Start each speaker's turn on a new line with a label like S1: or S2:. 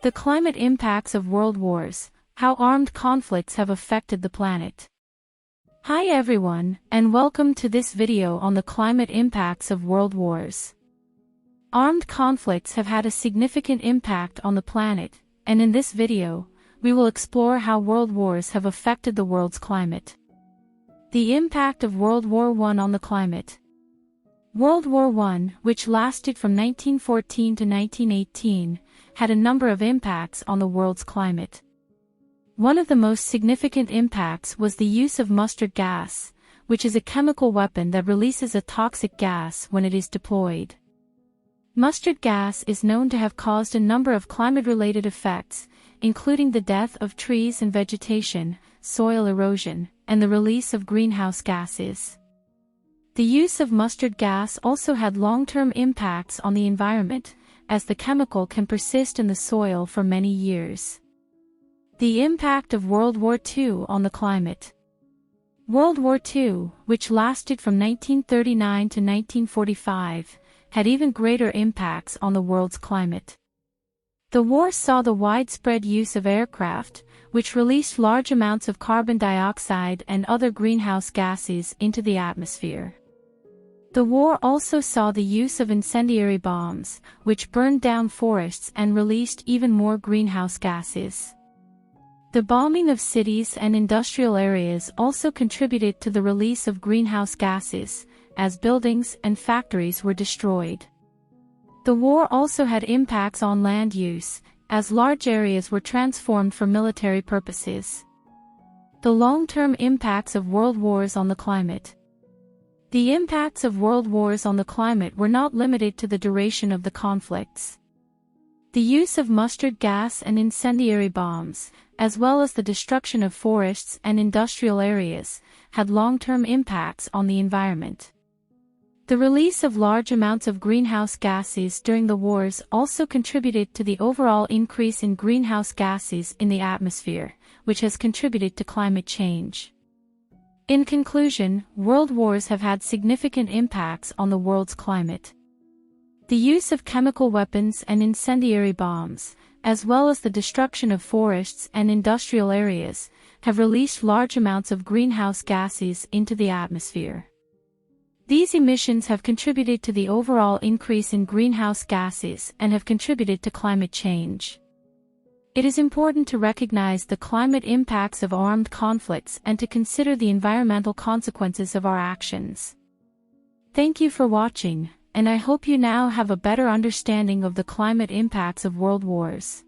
S1: The climate impacts of world wars, how armed conflicts have affected the planet. Hi everyone, and welcome to this video on the climate impacts of world wars. Armed conflicts have had a significant impact on the planet, and in this video, we will explore how world wars have affected the world's climate. The impact of World War I on the climate. World War I, which lasted from 1914 to 1918, had a number of impacts on the world's climate. One of the most significant impacts was the use of mustard gas, which is a chemical weapon that releases a toxic gas when it is deployed. Mustard gas is known to have caused a number of climate-related effects, including the death of trees and vegetation, soil erosion, and the release of greenhouse gases. The use of mustard gas also had long-term impacts on the environment, as the chemical can persist in the soil for many years. The impact of World War II on the climate. World War II, which lasted from 1939 to 1945, had even greater impacts on the world's climate. The war saw the widespread use of aircraft, which released large amounts of carbon dioxide and other greenhouse gases into the atmosphere. The war also saw the use of incendiary bombs, which burned down forests and released even more greenhouse gases. The bombing of cities and industrial areas also contributed to the release of greenhouse gases, as buildings and factories were destroyed. The war also had impacts on land use, as large areas were transformed for military purposes. The long-term impacts of world wars on the climate. The impacts of world wars on the climate were not limited to the duration of the conflicts. The use of mustard gas and incendiary bombs, as well as the destruction of forests and industrial areas, had long-term impacts on the environment. The release of large amounts of greenhouse gases during the wars also contributed to the overall increase in greenhouse gases in the atmosphere, which has contributed to climate change. In conclusion, world wars have had significant impacts on the world's climate. The use of chemical weapons and incendiary bombs, as well as the destruction of forests and industrial areas, have released large amounts of greenhouse gases into the atmosphere. These emissions have contributed to the overall increase in greenhouse gases and have contributed to climate change. It is important to recognize the climate impacts of armed conflicts and to consider the environmental consequences of our actions. Thank you for watching, and I hope you now have a better understanding of the climate impacts of world wars.